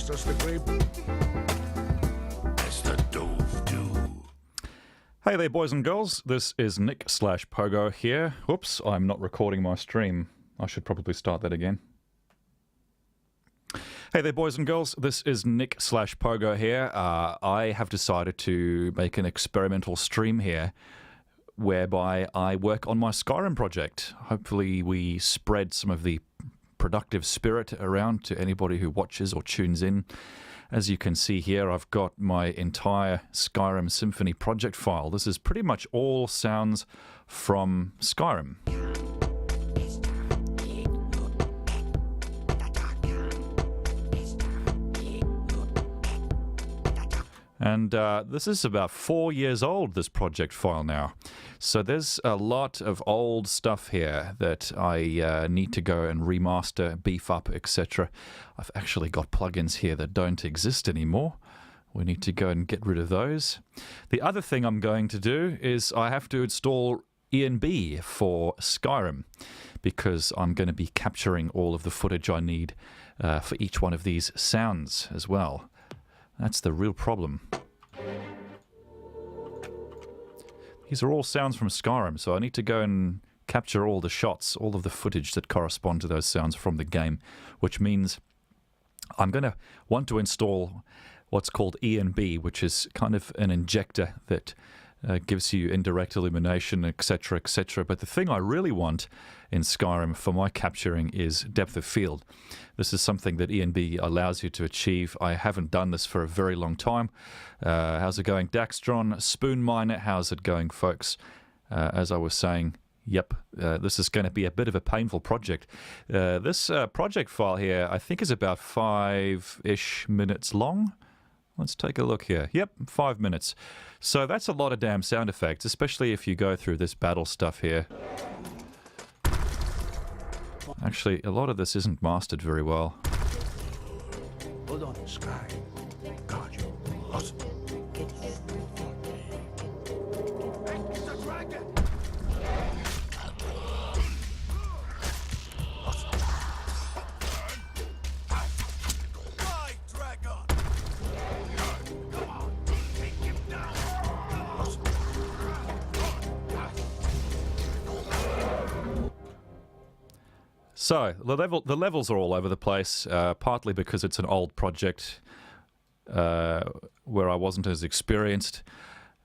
just the creep. It's the Dove Do. Hey there, boys and girls. This is Nick/Pogo here. Whoops, I'm not recording my stream. I should probably start that again. Hey there, boys and girls. This is Nick/Pogo here. I have decided to make an experimental stream here whereby I work on my Skyrim project. Hopefully we spread some of the productive spirit around to anybody who watches or tunes in. As you can see here, I've got my entire Skyrim Symphony project file. This is pretty much all sounds from Skyrim. And this is about 4 years old, this project file now. So there's a lot of old stuff here that I need to go and remaster, beef up, etc. I've actually got plugins here that don't exist anymore. We need to go and get rid of those. The other thing I'm going to do is I have to install ENB for Skyrim because I'm going to be capturing all of the footage I need for each one of these sounds as well. That's the real problem. These are all sounds from Skyrim, so I need to go and capture all the shots, all of the footage that correspond to those sounds from the game, which means I'm going to want to install what's called ENB, which is kind of an injector that gives you indirect illumination, etc., etc. But the thing I really want in Skyrim for my capturing is depth of field. This is something that ENB allows you to achieve. I haven't done this for a very long time. How's it going, Daxtron? Spoon Miner, how's it going, folks? As I was saying, yep, this is going to be a bit of a painful project. This project file here, I think, is about 5-ish minutes long. Let's take a look here. Yep, 5 minutes. So that's a lot of damn sound effects, especially if you go through this battle stuff here. Actually, a lot of this isn't mastered very well. Hold on, Sky. God, you lost. It's a dragon! Die, dragon! Come on, take him down! So the levels are all over the place, partly because it's an old project where I wasn't as experienced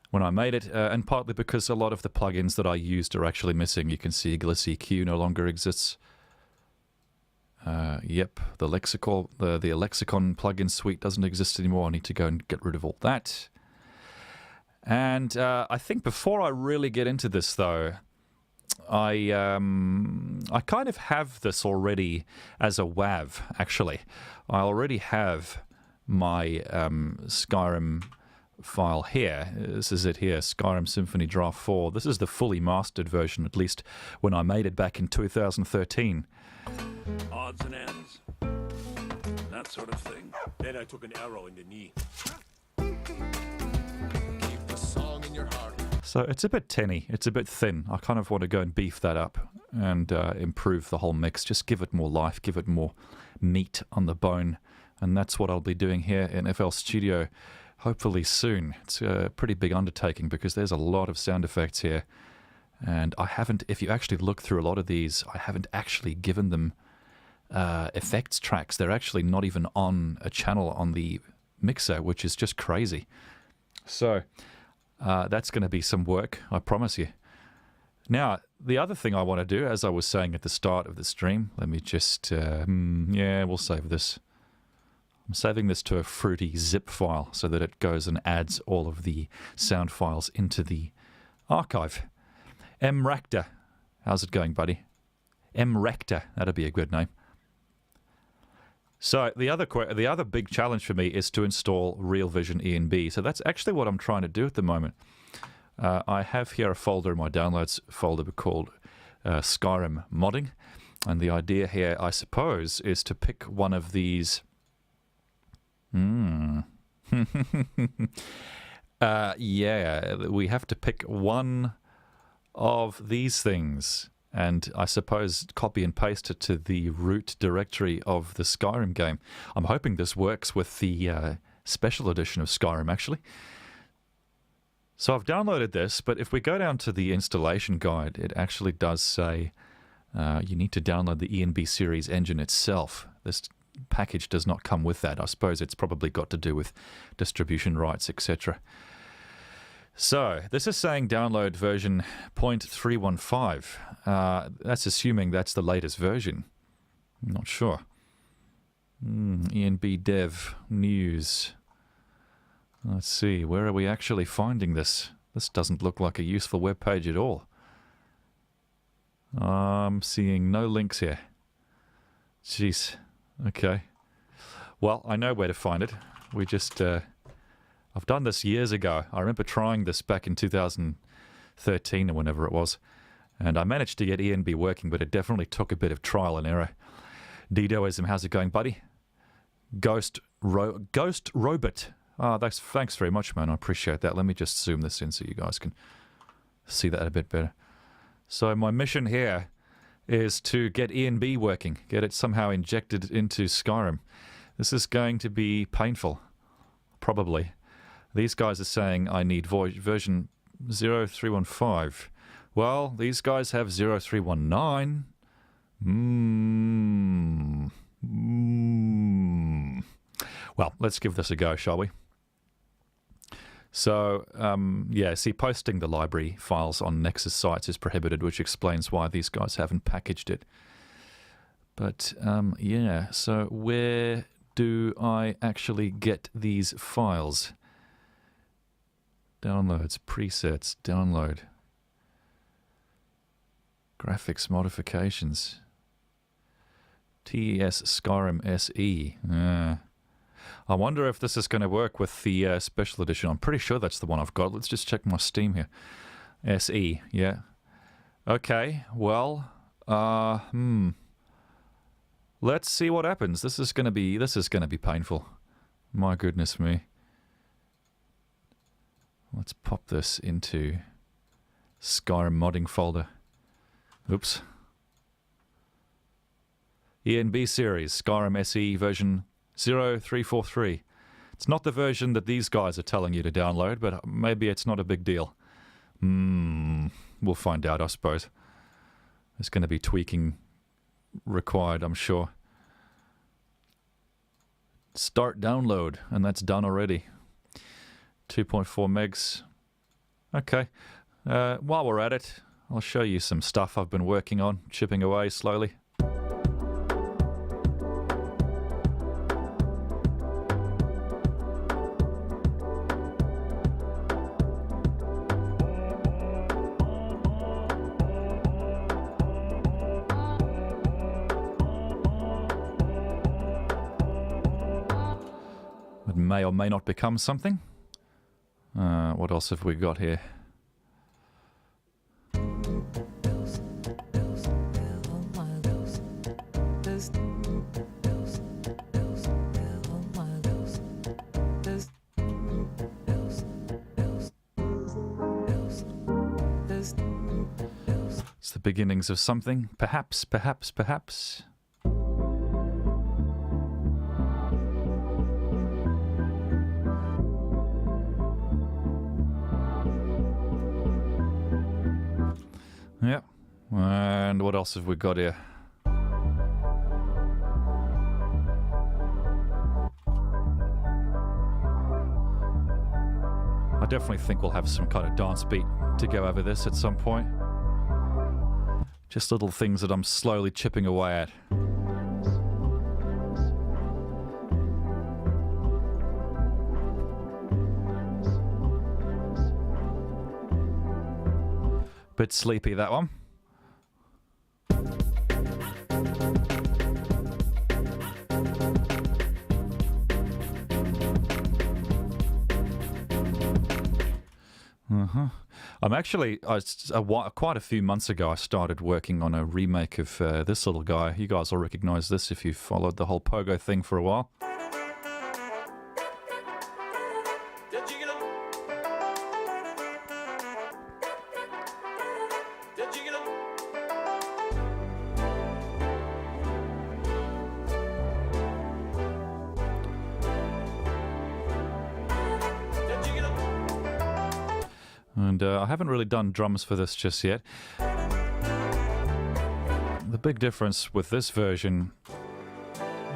when I made it, and partly because a lot of the plugins that I used are actually missing. You can see Gliss EQ no longer exists. Yep, the lexicon plugin suite doesn't exist anymore. I need to go and get rid of all that. And I think before I really get into this, though, I kind of have this already as a WAV, actually. I already have my Skyrim file here. This is it here, Skyrim Symphony Draft 4. This is the fully mastered version, at least when I made it back in 2013. Odds and ends. That sort of thing. Then I took an arrow in the knee. Keep the song in your heart. So it's a bit tinny, it's a bit thin. I kind of want to go and beef that up and improve the whole mix. Just give it more life, give it more meat on the bone. And that's what I'll be doing here in FL Studio, hopefully soon. It's a pretty big undertaking because there's a lot of sound effects here. And I haven't, if you actually look through a lot of these, I haven't actually given them effects tracks. They're actually not even on a channel on the mixer, which is just crazy. So that's going to be some work, I promise you. Now, the other thing I want to do, as I was saying at the start of the stream, let me just, yeah, we'll save this. I'm saving this to a fruity zip file so that it goes and adds all of the sound files into the archive. Mrector, how's it going, buddy? Mrector, that'd be a good name. So the other big challenge for me is to install Real Vision ENB. So that's actually what I'm trying to do at the moment. I have here a folder in my downloads folder called Skyrim Modding. And the idea here, I suppose, is to pick one of these... yeah, we have to pick one of these things. and I suppose copy and paste it to the root directory of the Skyrim game. I'm hoping this works with the special edition of Skyrim, actually. So I've downloaded this, but if we go down to the installation guide, it actually does say you need to download the ENB series engine itself. This package does not come with that. I suppose it's probably got to do with distribution rights, etc. So this is saying download version 0.315. That's assuming that's the latest version. I'm not sure. ENB dev news. Let's see, where are we actually finding this? This doesn't look like a useful web page at all. I'm seeing no links here. Jeez. Okay. Well, I know where to find it. We just... I've done this years ago. I remember trying this back in 2013 or whenever it was. And I managed to get ENB working, but it definitely took a bit of trial and error. Didoism, how's it going, buddy? Ghost Robot. Oh, thanks very much, man. I appreciate that. Let me just zoom this in so you guys can see that a bit better. So my mission here is to get ENB working, get it somehow injected into Skyrim. This is going to be painful, probably. These guys are saying I need version 0315. Well, these guys have 0319. Well, let's give this a go, shall we? So, yeah, see, posting the library files on Nexus sites is prohibited, which explains why these guys haven't packaged it. But, yeah, so where do I actually get these files? Downloads, presets, download. Graphics modifications. TES Skyrim SE. I wonder if this is going to work with the special edition. I'm pretty sure that's the one I've got. Let's just check my Steam here. SE, yeah. Okay, well, let's see what happens. This is going to be painful. My goodness me. Let's pop this into Skyrim modding folder. Oops. ENB series, Skyrim SE version 0343. It's not the version that these guys are telling you to download, but maybe it's not a big deal. We'll find out, I suppose. There's going to be tweaking required, I'm sure. Start download, and that's done already. 2.4 megs. Okay. While we're at it, I'll show you some stuff I've been working on, chipping away slowly. It may or may not become something. What else have we got here? It's the beginnings of something. Perhaps, perhaps, perhaps. Yep. And what else have we got here? I definitely think we'll have some kind of dance beat to go over this at some point. Just little things that I'm slowly chipping away at. Bit sleepy, that one. I'm actually, quite a few months ago, I started working on a remake of this little guy. You guys will recognize this if you've followed the whole Pogo thing for a while. And I haven't really done drums for this just yet. The big difference with this version,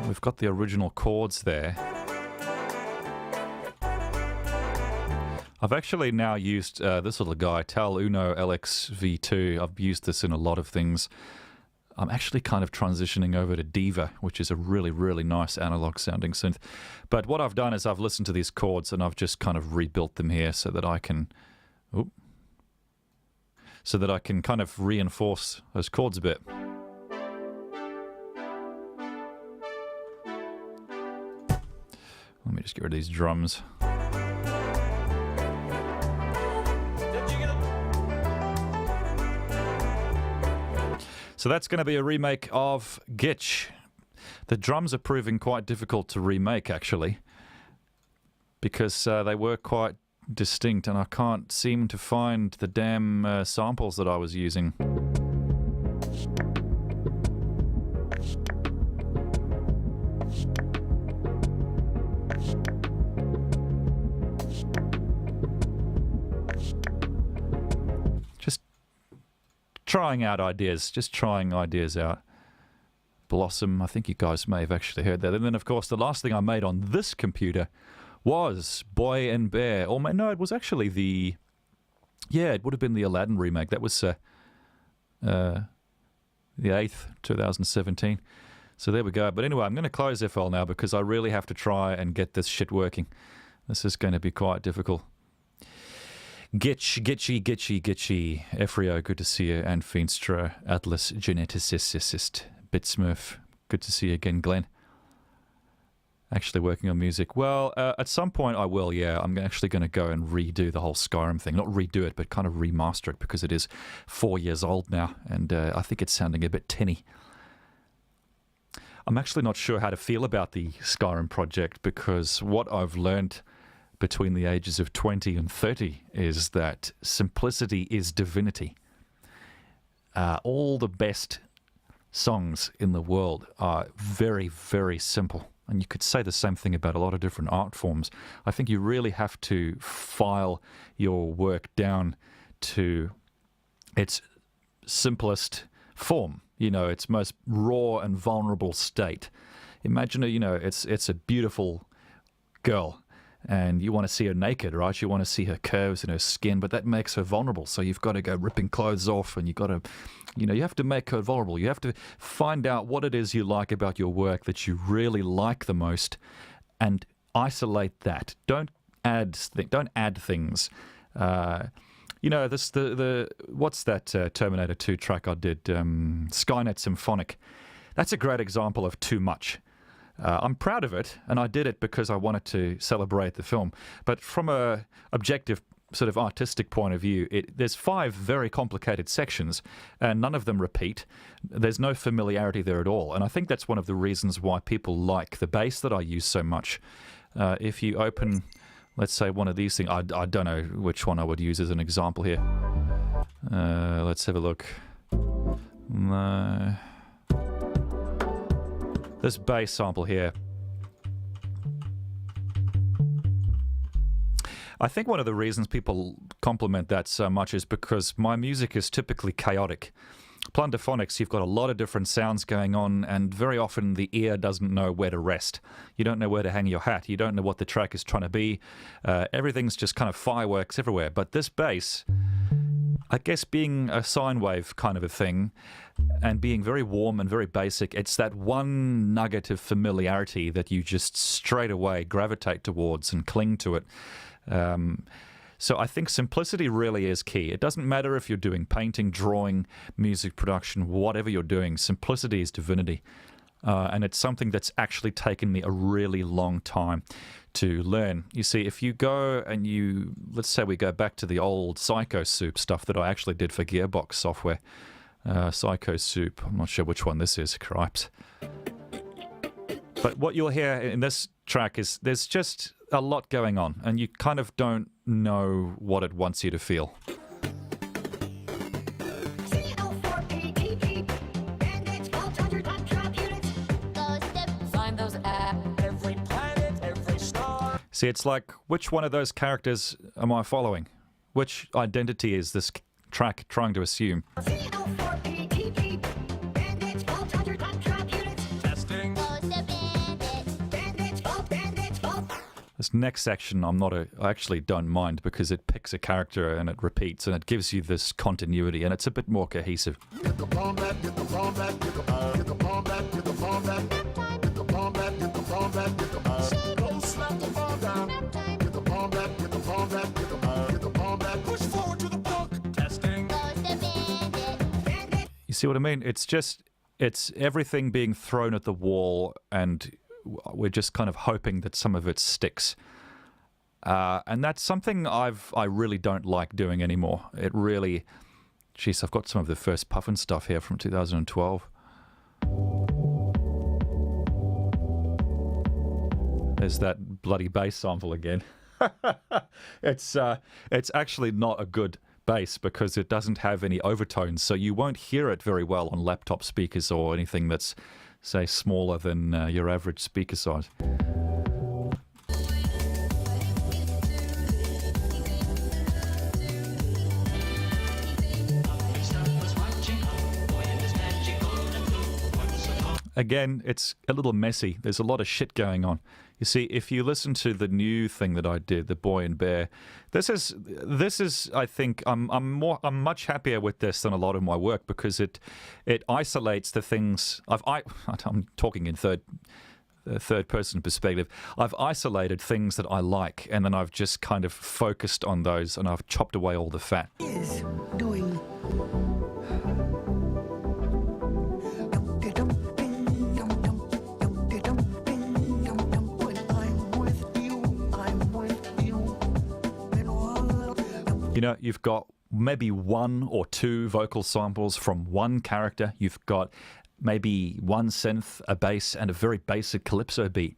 we've got the original chords there. I've actually now used this little guy, Tal Uno LX-V2. I've used this in a lot of things. I'm actually kind of transitioning over to Diva, which is a really, really nice analog sounding synth. But what I've done is I've listened to these chords and I've just kind of rebuilt them here so that I can kind of reinforce those chords a bit. Let me just get rid of these drums. So that's going to be a remake of Gitch. The drums are proving quite difficult to remake, actually, because they were quite distinct, and I can't seem to find the damn samples that I was using. Trying out ideas, just trying ideas out. Blossom, I think you guys may have actually heard that. And then, of course, the last thing I made on this computer was Boy and Bear. Or no, it was actually the... Yeah, it would have been the Aladdin remake. That was the 8th, 2017. So there we go. But anyway, I'm going to close FL now because I really have to try and get this shit working. This is going to be quite difficult. Gitchy, Efrio, good to see you, and Feenstra, Atlas, Geneticist, Bitsmurf, good to see you again, Glenn. Actually working on music. Well, at some point I will, yeah. I'm actually going to go and redo the whole Skyrim thing. Not redo it, but kind of remaster it, because it is 4 years old now, and I think it's sounding a bit tinny. I'm actually not sure how to feel about the Skyrim project, because what I've learned between the ages of 20 and 30 is that simplicity is divinity. All the best songs in the world are very, very simple. And you could say the same thing about a lot of different art forms. I think you really have to file your work down to its simplest form, its most raw and vulnerable state. Imagine, it's a beautiful girl, and you want to see her naked, right? You want to see her curves and her skin, but that makes her vulnerable. So you've got to go ripping clothes off, and you've got to, you have to make her vulnerable. You have to find out what it is you like about your work that you really like the most, and isolate that. Don't add things. What's that Terminator 2 track I did? Skynet Symphonic. That's a great example of too much. I'm proud of it, and I did it because I wanted to celebrate the film. But from a objective sort of artistic point of view, there's 5 very complicated sections, and none of them repeat. There's no familiarity there at all, and I think that's one of the reasons why people like the bass that I use so much. If you open, let's say, one of these things, I don't know which one I would use as an example here. Let's have a look. This bass sample here. I think one of the reasons people compliment that so much is because my music is typically chaotic. Plunderphonics, you've got a lot of different sounds going on, and very often the ear doesn't know where to rest. You don't know where to hang your hat. You don't know what the track is trying to be. Everything's just kind of fireworks everywhere. But this bass, I guess being a sine wave kind of a thing, and being very warm and very basic, it's that one nugget of familiarity that you just straight away gravitate towards and cling to it. So I think simplicity really is key. It doesn't matter if you're doing painting, drawing, music production, whatever you're doing. Simplicity is divinity. And it's something that's actually taken me a really long time to learn. You see, if you go and let's say we go back to the old Psycho Soup stuff that I actually did for Gearbox software. Psycho Soup, I'm not sure which one this is, cripes. But what you'll hear in this track is there's just a lot going on, and you kind of don't know what it wants you to feel. See, it's like, which one of those characters am I following? which identity is this track trying to assume? CO4PTP. Bandits, vault, under contract units. Testing. Bandits, vault. This next section I actually don't mind because it picks a character and it repeats and it gives you this continuity and it's a bit more cohesive. Get the bomb back, get the bomb back, get the bomb back, get the bomb back. Get the bomb back, get the bomb back, get the go slap the bomb down. Get the bomb back, get the bomb back, get the bomb back. Push forward to the bunk. Testing. You see what I mean? It's everything being thrown at the wall and we're just kind of hoping that some of it sticks. And that's something I really don't like doing anymore. It really... Jeez, I've got some of the first Puffin stuff here from 2012. There's that bloody bass sample again. It's actually not a good bass because it doesn't have any overtones, so you won't hear it very well on laptop speakers or anything that's, say, smaller than your average speaker size. Again, it's a little messy. There's a lot of shit going on. You see, if you listen to the new thing that I did, the Boy and Bear, this is I think I'm much happier with this than a lot of my work because it isolates the things I'm talking in third person perspective. I've isolated things that I like and then I've just kind of focused on those and I've chopped away all the fat. Is doing. You know, you've got maybe one or two vocal samples from one character. You've got maybe one synth, a bass, and a very basic calypso beat.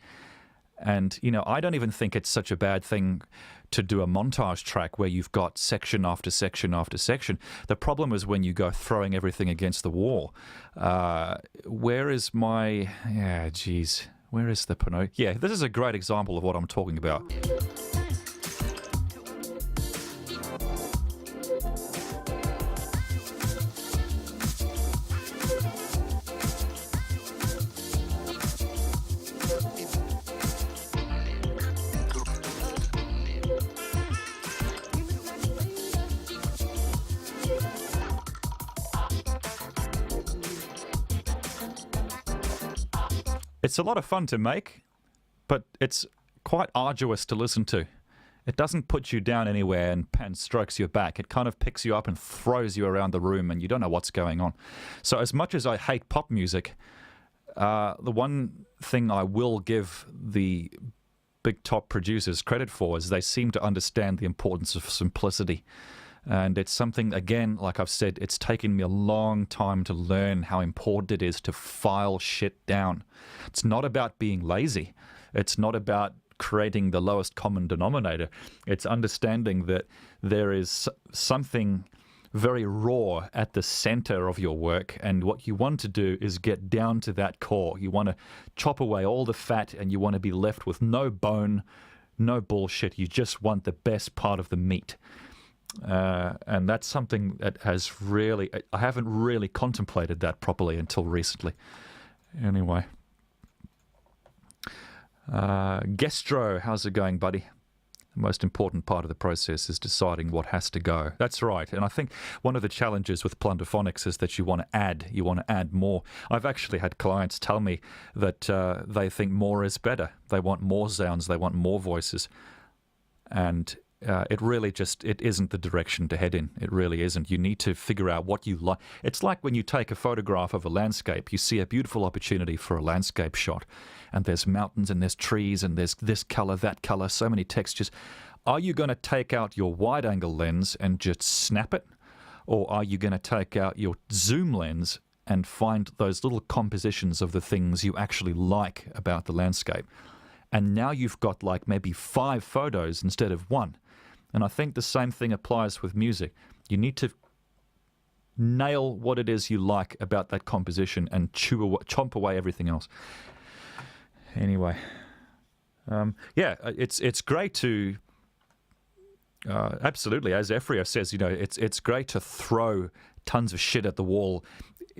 And, you know, I don't even think it's such a bad thing to do a montage track where you've got section after section after section. The problem is when you go throwing everything against the wall. Where is my... Yeah, geez. Where is the Pinocchio? Yeah, this is a great example of what I'm talking about. It's a lot of fun to make, but it's quite arduous to listen to. It doesn't put you down anywhere and strokes your back. It kind of picks you up and throws you around the room and you don't know what's going on. So as much as I hate pop music, the one thing I will give the big top producers credit for is they seem to understand the importance of simplicity. And it's something, again, like I've said, it's taken me a long time to learn how important it is to file shit down. It's not about being lazy. It's not about creating the lowest common denominator. It's understanding that there is something very raw at the center of your work, and what you want to do is get down to that core. You want to chop away all the fat, and you want to be left with no bone, no bullshit. You just want the best part of the meat. And that's something that has really... I haven't really contemplated that properly until recently. Anyway. Gestro, how's it going, buddy? The most important part of the process is deciding what has to go. That's right. And I think one of the challenges with Plunderphonics is that you want to add more. I've actually had clients tell me that they think more is better. They want more sounds, they want more voices. And it really just, it isn't the direction to head in. It really isn't. You need to figure out what you like. It's like when you take a photograph of a landscape, you see a beautiful opportunity for a landscape shot, and there's mountains and there's trees and there's this color, that color, so many textures. Are you going to take out your wide angle lens and just snap it? Or are you going to take out your zoom lens and find those little compositions of the things you actually like about the landscape? And now you've got like maybe 5 photos instead of 1. And I think the same thing applies with music. You need to nail what it is you like about that composition and chomp away everything else. Anyway, yeah, it's great to Absolutely. As Ephrio says, it's great to throw tons of shit at the wall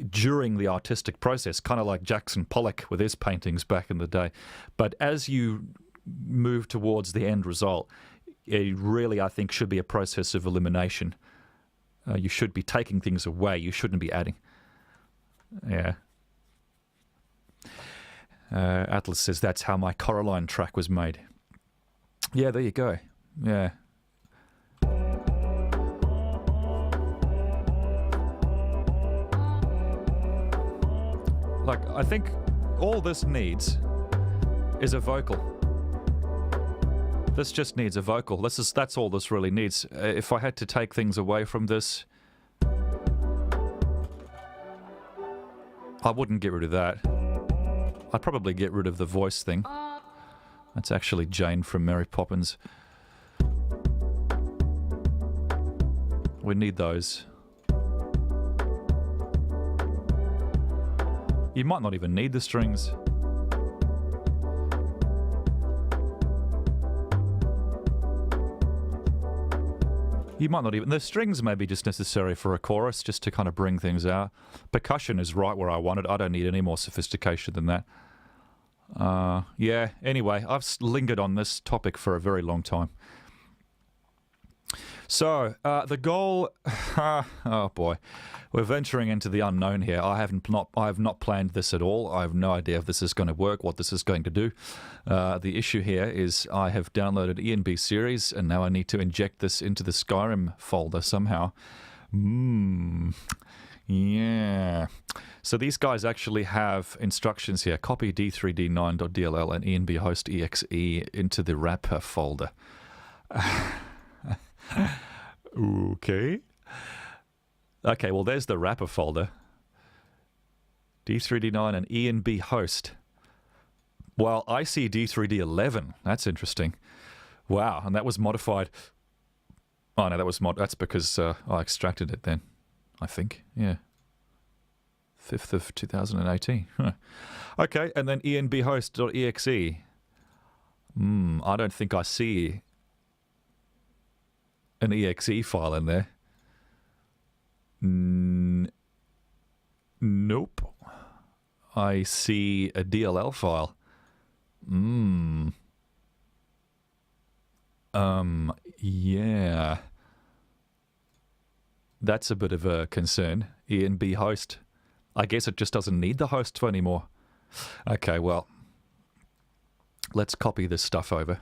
during the artistic process, kind of like Jackson Pollock with his paintings back in the day. But as you move towards the end result, it really, I think, should be a process of elimination. You should be taking things away. You shouldn't be adding. Yeah. Atlas says that's how my Coraline track was made. Yeah, there you go. Yeah. Like, I think all this needs is a vocal. This just needs a vocal. That's all this really needs. If I had to take things away from this, I wouldn't get rid of that. I'd probably get rid of the voice thing. That's actually Jane from Mary Poppins. We need those. You might not even need the strings. You might not even... The strings may be just necessary for a chorus, just to kind of bring things out. Percussion is right where I want it. I don't need any more sophistication than that. Yeah, anyway, I've lingered on this topic for a very long time. So, the goal... oh boy. We're venturing into the unknown here. I have not planned this at all. I have no idea if this is going to work, what this is going to do. The issue here is I have downloaded ENB series, and now I need to inject this into the Skyrim folder somehow. Yeah. So these guys actually have instructions here. Copy d3d9.dll and enb host exe into the wrapper folder. Okay. Okay, well, there's the wrapper folder. D3D9 and enb host. Well, I see D3D11. That's interesting. Wow, and that was modified. Oh, no, that's because I extracted it then, I think. Yeah. 5th of 2018. Huh. Okay, and then enbhost.exe. I don't think I see an exe file in there. Nope. I see a DLL file. Yeah. That's a bit of a concern. enb host. I guess it just doesn't need the host anymore. Okay, well, let's copy this stuff over.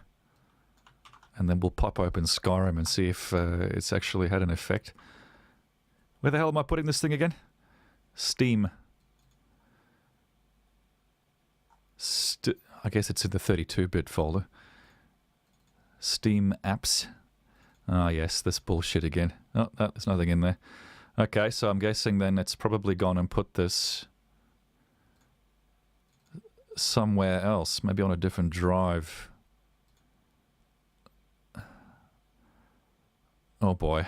And then we'll pop open Skyrim and see if it's actually had an effect. Where the hell am I putting this thing again? Steam. I guess it's in the 32-bit folder. Steam apps. Ah, yes, this bullshit again. Oh, no, there's nothing in there. Okay, so I'm guessing then it's probably gone and put this somewhere else, maybe on a different drive. Oh boy.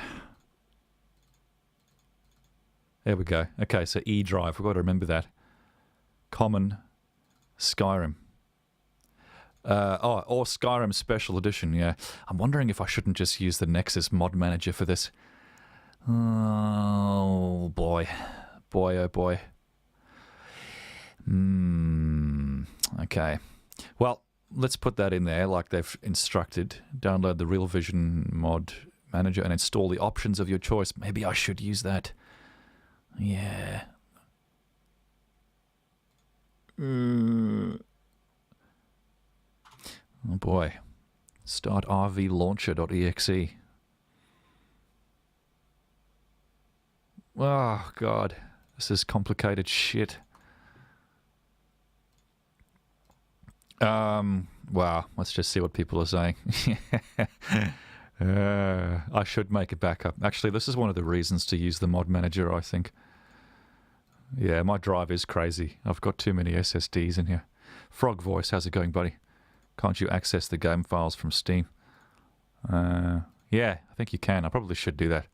There we go. Okay, so E drive. We've got to remember that. Common Skyrim. Or Skyrim Special Edition, yeah. I'm wondering if I shouldn't just use the Nexus mod manager for this. Oh, boy. Boy, oh boy. Okay. Well, let's put that in there like they've instructed. Download the Real Vision mod manager and install the options of your choice. Maybe I should use that. Yeah. Oh boy. Start rvlauncher.exe. Oh god. This is complicated shit. Wow. Let's just see what people are saying. I should make a backup. Actually, this is one of the reasons to use the mod manager, I think. Yeah, my drive is crazy. I've got too many SSDs in here. Frog Voice, how's it going, buddy? Can't you access the game files from Steam? Yeah, I think you can. I probably should do that.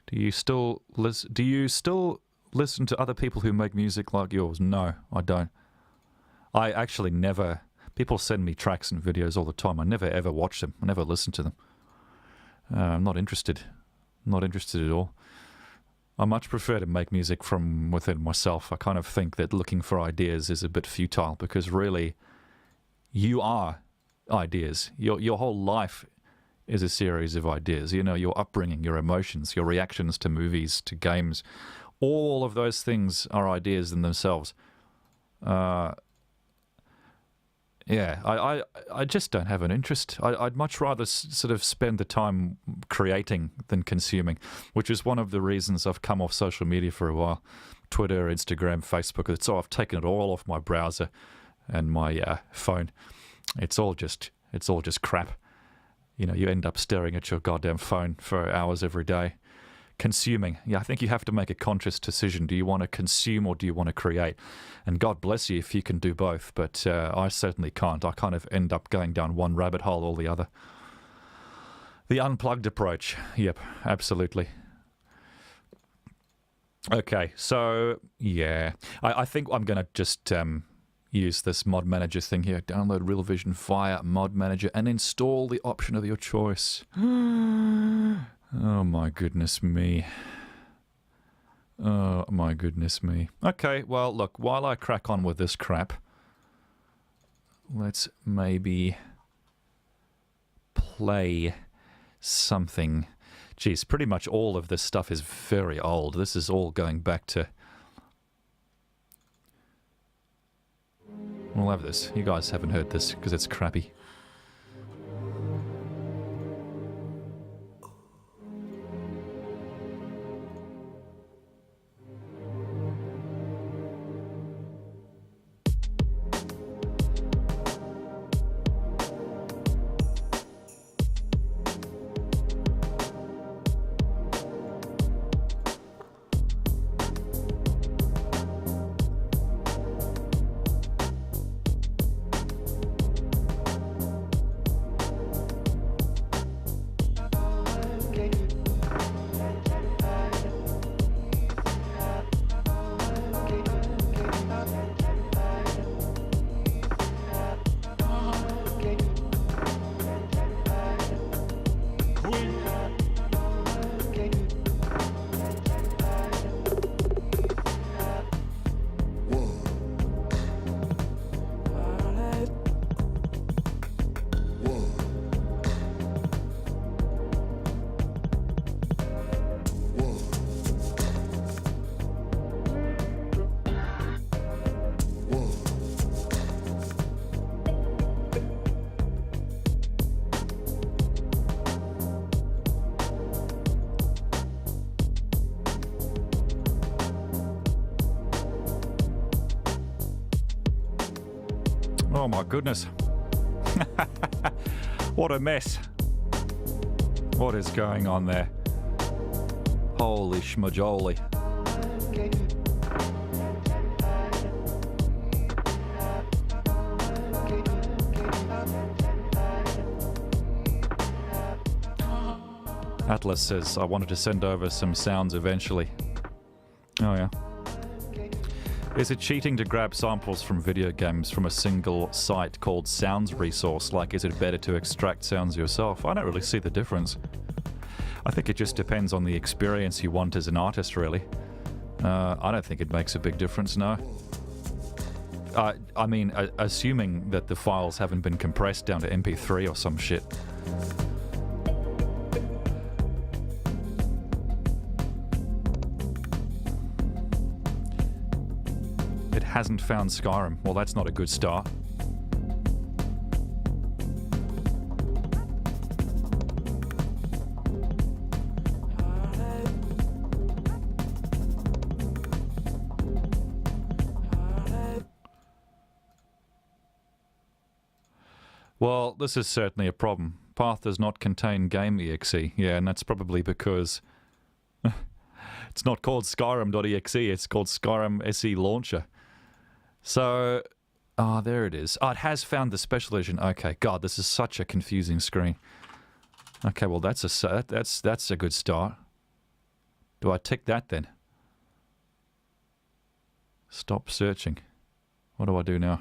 Do you still listen to other people who make music like yours? No, I don't. I actually never... People send me tracks and videos all the time. I never ever watch them. I never listen to them. I'm not interested. Not interested at all. I much prefer to make music from within myself. I kind of think that looking for ideas is a bit futile because really, you are ideas. Your whole life is a series of ideas. You know, your upbringing, your emotions, your reactions to movies, to games, all of those things are ideas in themselves. I just don't have an interest. I'd much rather sort of spend the time creating than consuming, which is one of the reasons I've come off social media for a while. Twitter, Instagram, Facebook. So I've taken it all off my browser and my phone. It's all just crap. You know, you end up staring at your goddamn phone for hours every day. Consuming. Yeah, I think you have to make a conscious decision. Do you want to consume or do you want to create? And God bless you if you can do both, but I certainly can't. I kind of end up going down one rabbit hole or the other. The unplugged approach. Yep, absolutely. Okay, so, yeah. I think I'm going to just use this mod manager thing here. Download Real Vision via mod manager and install the option of your choice. Oh my goodness me. Oh my goodness me. Okay, well, look, while I crack on with this crap, let's maybe play something. Geez, pretty much all of this stuff is very old. This is all going back to... We'll have this. You guys haven't heard this because it's crappy. Oh my goodness. What a mess. What is going on there? Holy schmajoli. Atlas says, I wanted to send over some sounds eventually. Oh yeah. Is it cheating to grab samples from video games from a single site called Sounds Resource? Like, is it better to extract sounds yourself? I don't really see the difference. I think it just depends on the experience you want as an artist, really. I don't think it makes a big difference, no. I mean, assuming that the files haven't been compressed down to MP3 or some shit. Hasn't found Skyrim. Well, that's not a good start. Well, this is certainly a problem. Path does not contain game.exe. Yeah, and that's probably because it's not called Skyrim.exe, it's called Skyrim SE Launcher. So, there it is. Oh, it has found the special edition. Okay, God, this is such a confusing screen. Okay, well, that's a good start. Do I tick that then? Stop searching. What do I do now?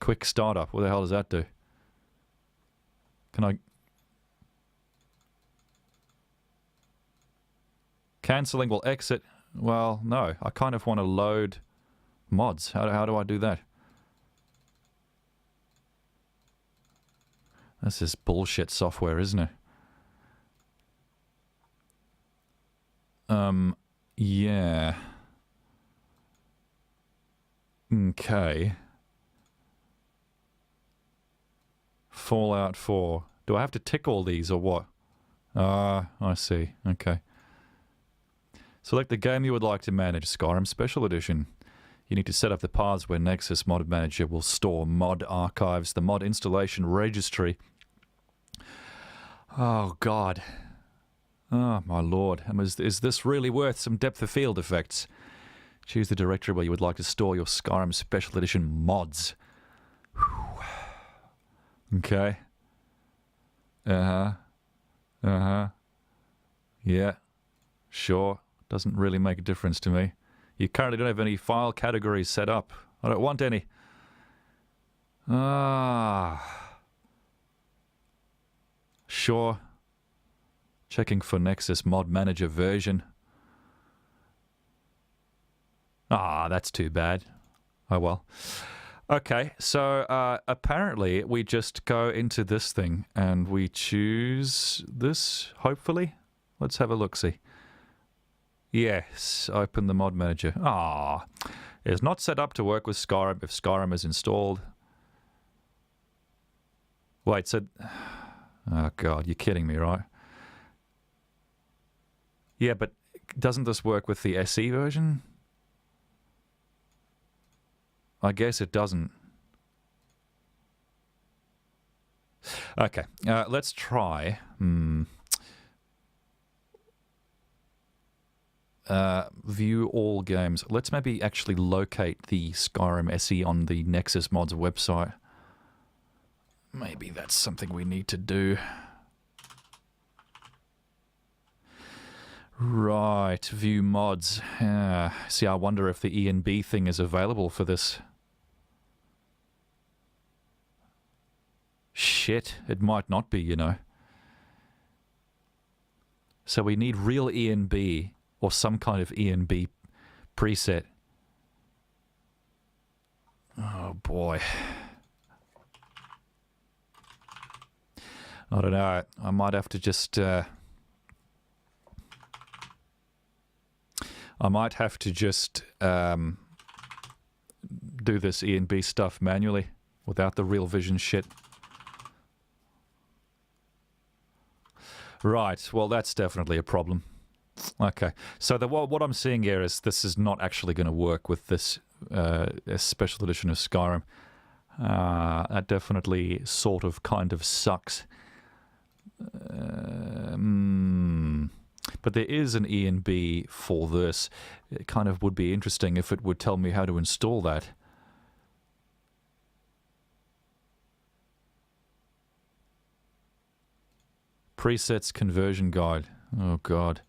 Quick startup. What the hell does that do? Can I... Cancelling will exit. Well, no. I kind of want to load mods. How do I do that? This is bullshit software, isn't it? Yeah. Okay. Fallout 4. Do I have to tick all these or what? Ah, I see. Okay. Select the game you would like to manage. Skyrim Special Edition. You need to set up the paths where Nexus Mod Manager will store mod archives, the mod installation registry. Oh, God. Oh, my lord. Is this really worth some depth of field effects? Choose the directory where you would like to store your Skyrim Special Edition mods. Whew. Okay. Yeah. Sure. Doesn't really make a difference to me. You currently don't have any file categories set up. I don't want any. Sure. Checking for Nexus Mod Manager version. That's too bad. Oh well. Okay, so apparently we just go into this thing and we choose this, hopefully. Let's have a look-see. Yes, open the mod manager. It is not set up to work with Skyrim if Skyrim is installed. Wait, so... Oh god, you're kidding me, right? Yeah, but doesn't this work with the SE version? I guess it doesn't. Okay, let's try. View all games. Let's maybe actually locate the Skyrim SE on the Nexus Mods website. Maybe that's something we need to do. Right, view mods. See, I wonder if the ENB thing is available for this. Shit, it might not be, you know. So we need real ENB or some kind of ENB preset. Oh boy. I don't know. I might have to just... I might have to just do this ENB stuff manually without the Real Vision shit. Right, well that's definitely a problem. Okay, so what I'm seeing here is this is not actually going to work with this special edition of Skyrim. That definitely sort of kind of sucks. But there is an ENB for this. It kind of would be interesting if it would tell me how to install that. Presets conversion guide. Oh god.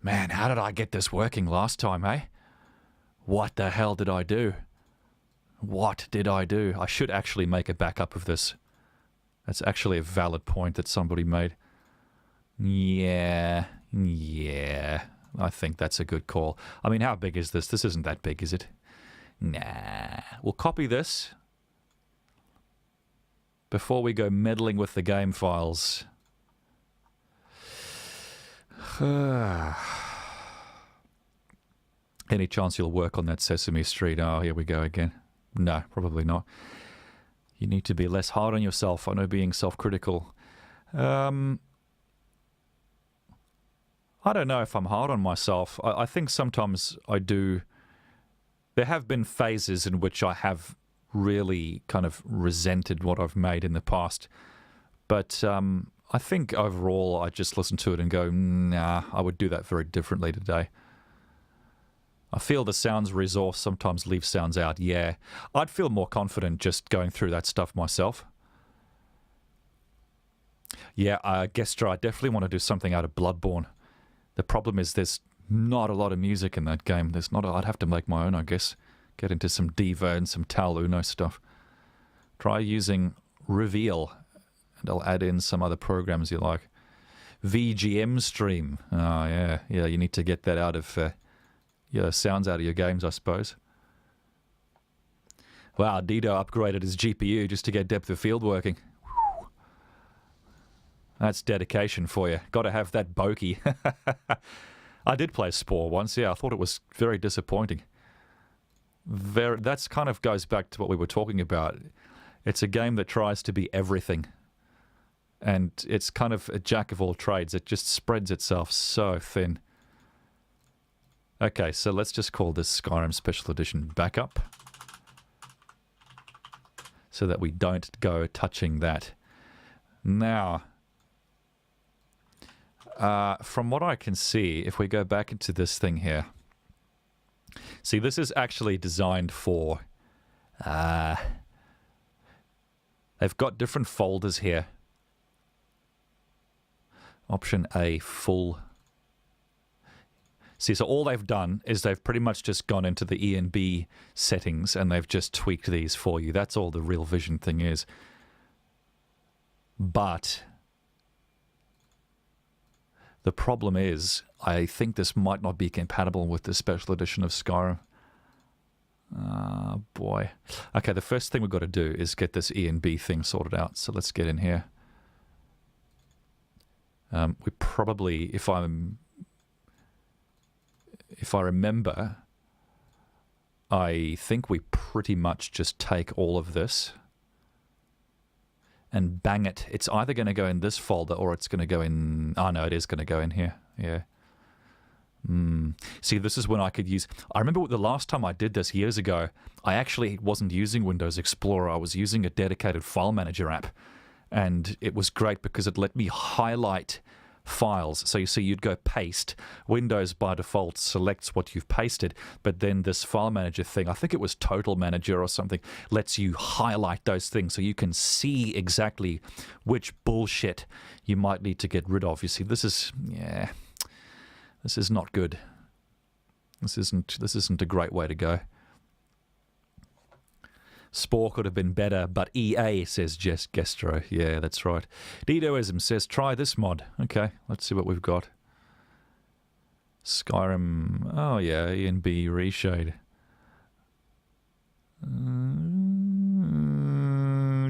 Man, how did I get this working last time, eh? What the hell did I do? What did I do? I should actually make a backup of this. That's actually a valid point that somebody made. Yeah, I think that's a good call. I mean, how big is this? This isn't that big, is it? Nah. We'll copy this before we go meddling with the game files. Any chance you'll work on that Sesame Street? Oh, here we go again. No, probably not. You need to be less hard on yourself. I know being self-critical. I don't know if I'm hard on myself. I think sometimes I do. There have been phases in which I have really kind of resented what I've made in the past. But I think overall I just listen to it and go, nah, I would do that very differently today. I feel the sounds resource sometimes leaves sounds out, yeah. I'd feel more confident just going through that stuff myself. Yeah, Gestra, I definitely want to do something out of Bloodborne. The problem is there's not a lot of music in that game. I'd have to make my own, I guess. Get into some Diva and some Tal Uno stuff. Try using Reveal, and I'll add in some other programs you like. VGM stream. Oh, yeah. Yeah, you need to get that out of sounds out of your games, I suppose. Wow, Dido upgraded his GPU just to get depth of field working. Whew. That's dedication for you. Got to have that bokeh. I did play Spore once, yeah. I thought it was very disappointing. That's kind of goes back to what we were talking about. It's a game that tries to be everything. And it's kind of a jack of all trades. It just spreads itself so thin. Okay, so let's just call this Skyrim Special Edition Backup, so that we don't go touching that. Now, from what I can see, if we go back into this thing here, see, this is actually designed for... they've got different folders here. Option A, full. See, so all they've done is they've pretty much just gone into the E and B settings and they've just tweaked these for you. That's all the Real Vision thing is. But the problem is, I think this might not be compatible with the special edition of Skyrim. Boy. Okay, the first thing we've got to do is get this E and B thing sorted out. So let's get in here. We probably, if I remember, I think we pretty much just take all of this and bang it. It's either going to go in this folder or it's going to go in... Oh, no, it is going to go in here. Yeah. See, this is when I could use... I remember the last time I did this years ago, I actually wasn't using Windows Explorer. I was using a dedicated file manager app. And it was great because it let me highlight files. So you see, you'd go paste. Windows by default selects what you've pasted, but then this file manager thing, I think it was Total Manager or something, lets you highlight those things so you can see exactly which bullshit you might need to get rid of. You see, this is not good. This isn't a great way to go. Spore could have been better, but EA, says Jess Gestro. Yeah, that's right. Didoism says, try this mod. Okay, let's see what we've got. Skyrim. Oh, yeah, E and B reshade.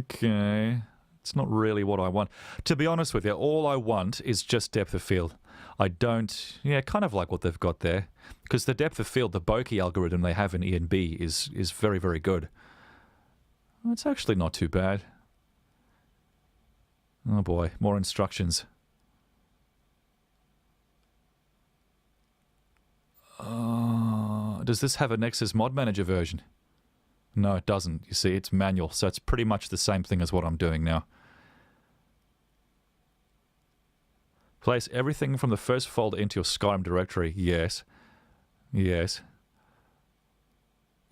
Okay. It's not really what I want. To be honest with you, all I want is just depth of field. I don't... Yeah, kind of like what they've got there. Because the depth of field, the bokeh algorithm they have in E and B is very, very good. It's actually not too bad. Oh boy, more instructions. Does this have a Nexus Mod Manager version? No, it doesn't. You see, it's manual, so it's pretty much the same thing as what I'm doing now. Place everything from the first folder into your Skyrim directory. Yes. Yes.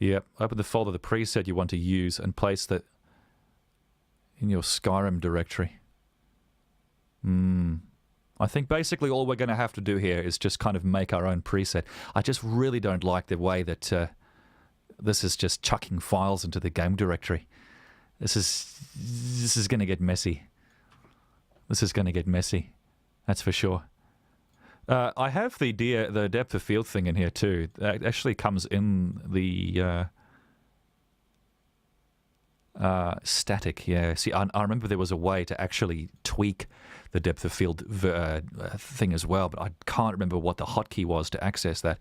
Yep, open the folder, the preset you want to use, and place that in your Skyrim directory. I think basically all we're going to have to do here is just kind of make our own preset. I just really don't like the way that this is just chucking files into the game directory. This is going to get messy. This is going to get messy. That's for sure. I have the depth of field thing in here too. That actually comes in the static. Yeah. See, I remember there was a way to actually tweak the depth of field thing as well, but I can't remember what the hotkey was to access that.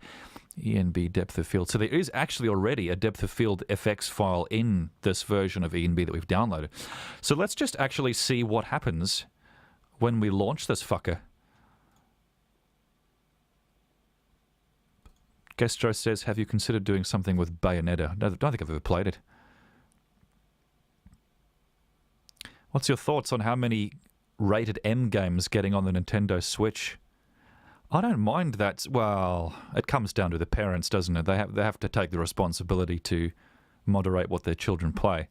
ENB depth of field. So there is actually already a depth of field FX file in this version of ENB that we've downloaded. So let's just actually see what happens when we launch this fucker. Gestro says, have you considered doing something with Bayonetta? I don't think I've ever played it. What's your thoughts on how many rated M games getting on the Nintendo Switch? I don't mind that. Well, it comes down to the parents, doesn't it? They have to take the responsibility to moderate what their children play.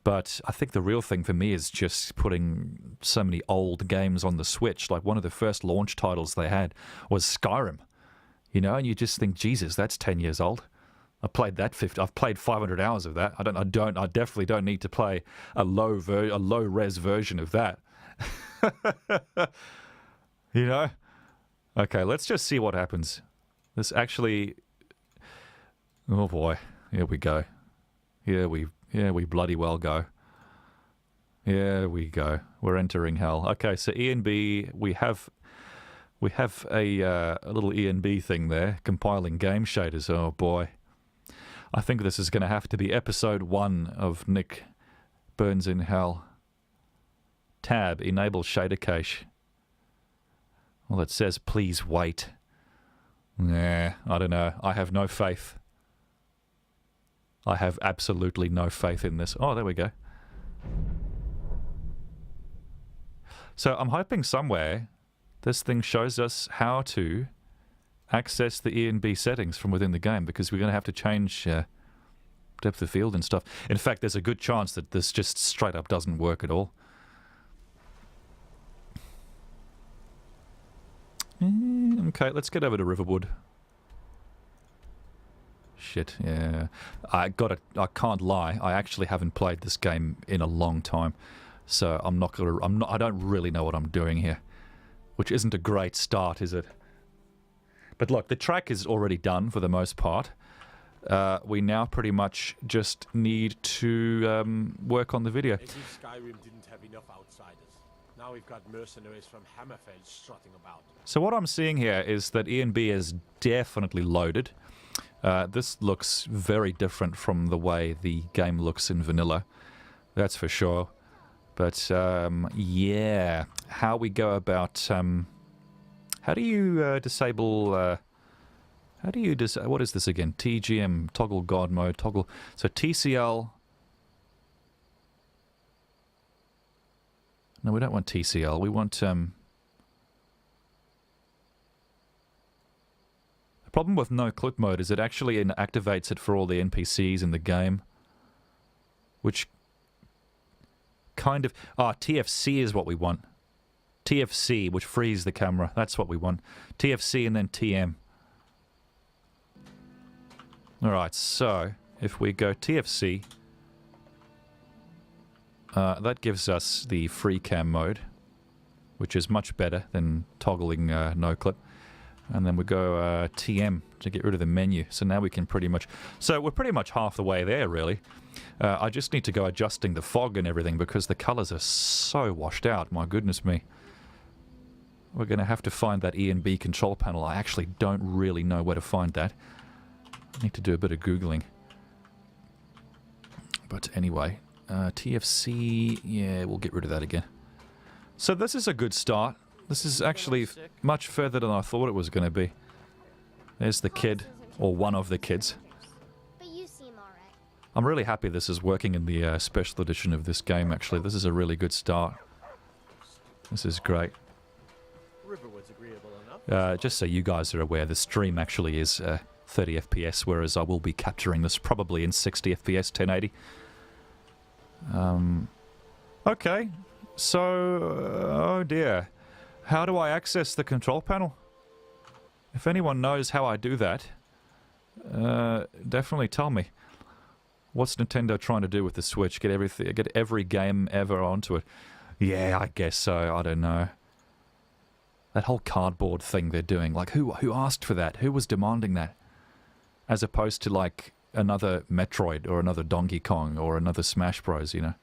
But I think the real thing for me is just putting so many old games on the Switch. Like one of the first launch titles they had was Skyrim. You know, and you just think, Jesus, that's 10 years old. I played that 50. I've played 500 hours of that. I definitely don't need to play a low res version of that. You know? Okay, let's just see what happens. This actually, oh boy, here we go. Here we bloody well go. Here we go. We're entering hell. Okay, so E and B, we have a little E and B thing there, compiling game shaders. Oh boy. I think this is going to have to be episode 1 of Nick Burns in Hell. Tab, enable shader cache. Well, it says please wait. Nah, I don't know. I have no faith. I have absolutely no faith in this. Oh, there we go. So I'm hoping somewhere this thing shows us how to access the E and B settings from within the game, because we're going to have to change depth of field and stuff. In fact, there's a good chance that this just straight up doesn't work at all. Okay, let's get over to Riverwood. Shit, yeah. I can't lie. I actually haven't played this game in a long time. So I don't really know what I'm doing here. Which isn't a great start, is it? But look, the track is already done for the most part. We now pretty much just need to work on the video. As if Skyrim didn't have enough outsiders. Now we've got mercenaries from Hammerfell strutting about. So what I'm seeing here is that E and B is definitely loaded. This looks very different from the way the game looks in vanilla. That's for sure. But yeah, how we go about... how do you disable... what is this again? TGM, toggle God mode, toggle... So TCL... No, we don't want TCL. We want... The problem with no clip mode is it actually activates it for all the NPCs in the game. Which... kind of... TFC is what we want. TFC, which frees the camera. That's what we want. TFC and then TM. Alright, so if we go TFC, that gives us the free cam mode, which is much better than toggling no clip. And then we go TM to get rid of the menu. So now we can pretty much... So we're pretty much half the way there, really. I just need to go adjusting the fog and everything because the colors are so washed out. My goodness me. We're going to have to find that E and B control panel. I actually don't really know where to find that. I need to do a bit of Googling. But anyway, TFC, yeah, we'll get rid of that again. So this is a good start. This is actually much further than I thought it was going to be. There's the kid, or one of the kids. But you seem alright. I'm really happy this is working in the special edition of this game, actually. This is a really good start. This is great. Riverwood's agreeable enough. Just so you guys are aware, the stream actually is 30 FPS, whereas I will be capturing this probably in 60 FPS, 1080. Okay, so, oh dear. How do I access the control panel? If anyone knows how I do that, definitely tell me. What's Nintendo trying to do with the Switch? Get every game ever onto it? Yeah, I guess so. I don't know. That whole cardboard thing they're doing, like who asked for that? Who was demanding that? As opposed to like another Metroid or another Donkey Kong or another Smash Bros, you know.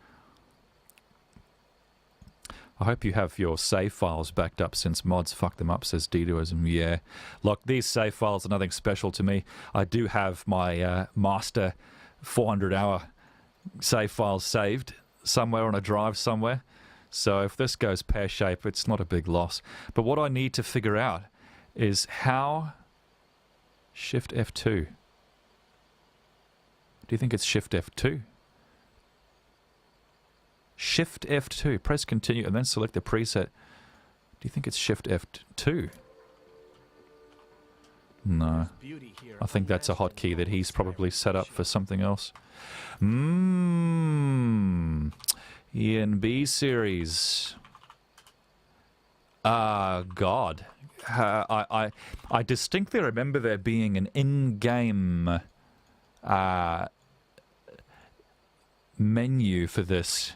I hope you have your save files backed up since mods fucked them up, says Didoism. Yeah. Look, these save files are nothing special to me. I do have my master 400-hour save files saved somewhere on a drive somewhere. So if this goes pear-shaped, it's not a big loss. But what I need to figure out is how... Shift F2. Do you think it's Shift F2? Shift F2. Press continue and then select the preset. Do you think it's Shift F2? No. I think that's a hotkey that he's probably set up for something else. E and B series. God. I distinctly remember there being an in-game menu for this